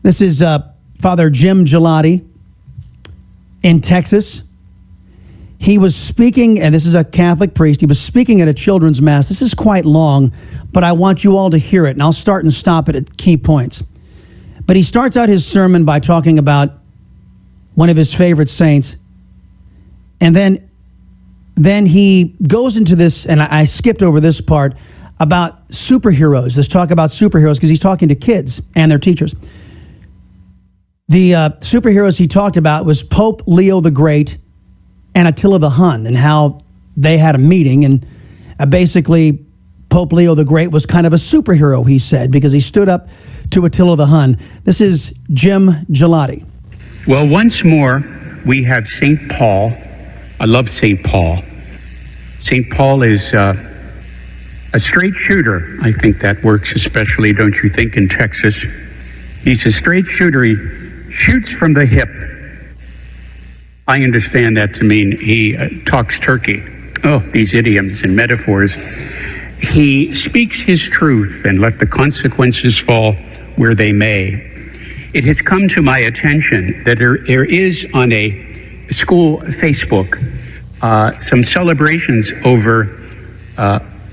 This is Father Jim Gigliotti in Texas. He was speaking, and this is a Catholic priest, he was speaking at a children's mass. This is quite long, but I want you all to hear it, and I'll start and stop it at key points. But he starts out his sermon by talking about one of his favorite saints, and then he goes into this, and I skipped over this part, about superheroes. Let's talk about superheroes, because he's talking to kids and their teachers. The superheroes he talked about was Pope Leo the Great and Attila the Hun, and how they had a meeting, and basically Pope Leo the Great was kind of a superhero, he said, because he stood up to Attila the Hun. This is Jim Gigliotti. Well, once more, we have St. Paul. I love St. Paul. St. Paul is a straight shooter. I think that works especially, don't you think, in Texas? He's a straight shooter. He shoots from the hip. I understand that to mean he talks turkey. Oh, these idioms and metaphors. He speaks his truth and let the consequences fall where they may. It has come to my attention that there is on a school Facebook some celebrations over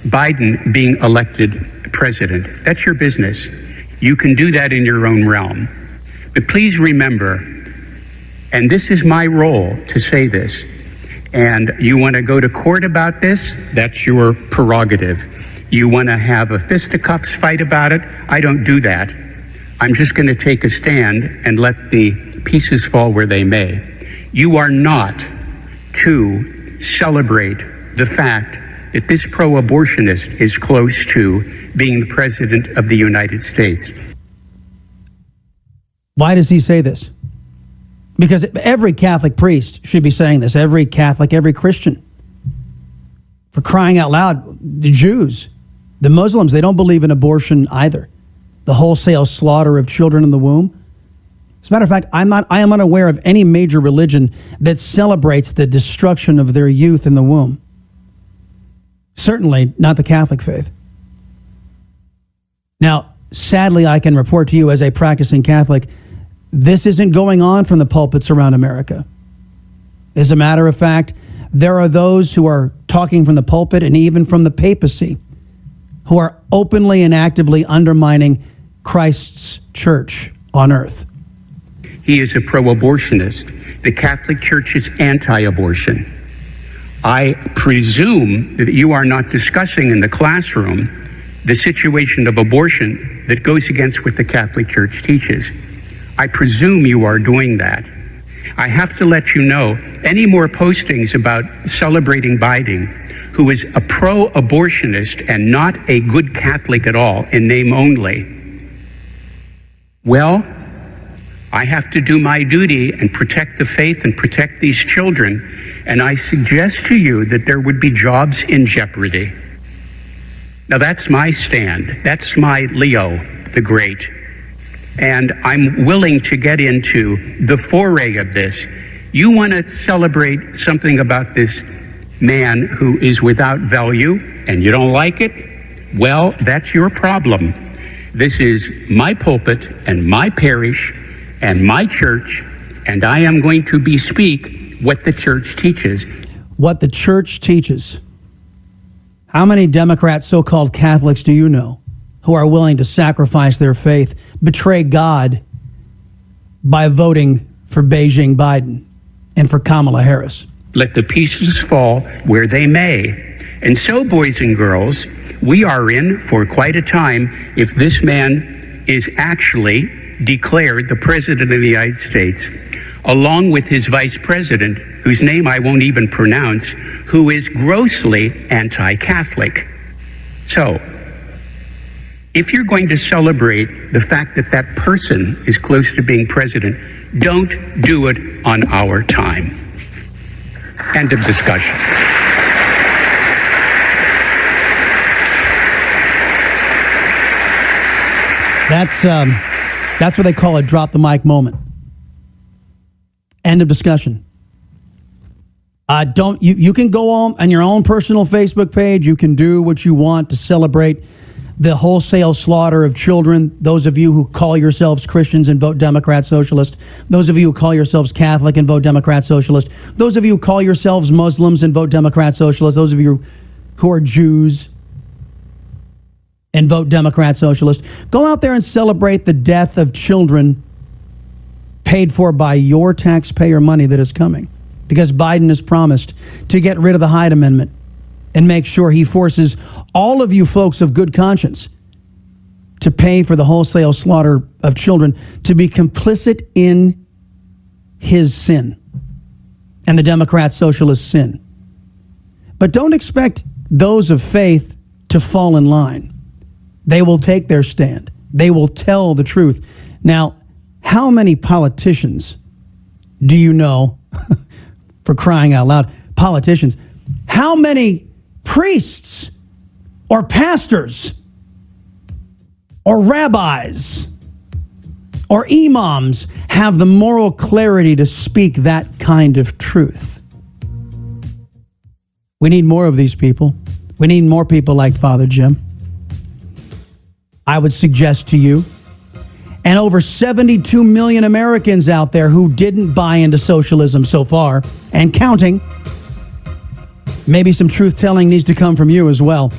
Biden being elected president. That's your business. You can do that in your own realm. But please remember, and this is my role to say this, and you want to go to court about this, that's your prerogative. You want to have a fisticuffs fight about it, I don't do that. I'm just going to take a stand and let the pieces fall where they may. You are not to celebrate the fact that this pro-abortionist is close to being the president of the United States. Why does he say this? Because every Catholic priest should be saying this, every Catholic, every Christian. For crying out loud, the Jews, the Muslims, they don't believe in abortion either. The wholesale slaughter of children in the womb. As a matter of fact, I am unaware of any major religion that celebrates the destruction of their youth in the womb. Certainly not the Catholic faith. Now, sadly, I can report to you as a practicing Catholic, this isn't going on from the pulpits around America. As a matter of fact, there are those who are talking from the pulpit and even from the papacy who are openly and actively undermining Christ's church on earth. He is a pro-abortionist. The Catholic Church is anti-abortion. I presume that you are not discussing in the classroom the situation of abortion that goes against what the Catholic Church teaches. I presume you are doing that. I have to let you know, any more postings about celebrating Biden, who is a pro-abortionist and not a good Catholic at all, in name only, well, I have to do my duty and protect the faith and protect these children. And I suggest to you that there would be jobs in jeopardy. Now that's my stand. That's my Leo the Great. And I'm willing to get into the foray of this. You want to celebrate something about this man who is without value and you don't like it? Well, that's your problem. This is my pulpit and my parish and my church, and I am going to bespeak what the church teaches. What the church teaches. How many Democrat so-called Catholics do you know who are willing to sacrifice their faith, betray God by voting for Beijing Biden and for Kamala Harris? Let the pieces fall where they may. And so, boys and girls, we are in for quite a time if this man is actually declared the president of the United States, along with his vice president, whose name I won't even pronounce, who is grossly anti-Catholic. So, if you're going to celebrate the fact that that person is close to being president, don't do it on our time. End of discussion. That's what they call a drop the mic moment. End of discussion. You can go on your own personal Facebook page. You can do what you want to celebrate the wholesale slaughter of children, those of you who call yourselves Christians and vote Democrat Socialist, those of you who call yourselves Catholic and vote Democrat Socialist, those of you who call yourselves Muslims and vote Democrat Socialist, those of you who are Jews and vote Democrat Socialist, go out there and celebrate the death of children paid for by your taxpayer money that is coming, because Biden has promised to get rid of the Hyde Amendment and make sure he forces all of you folks of good conscience to pay for the wholesale slaughter of children, to be complicit in his sin and the Democrat Socialist sin. But don't expect those of faith to fall in line. They will take their stand. They will tell the truth. Now, how many politicians do you know, for crying out loud, politicians, how many priests or pastors or rabbis or imams have the moral clarity to speak that kind of truth? We need more of these people. We need more people like Father Jim. I would suggest to you, and over 72 million Americans out there who didn't buy into socialism so far and counting, maybe some truth-telling needs to come from you as well.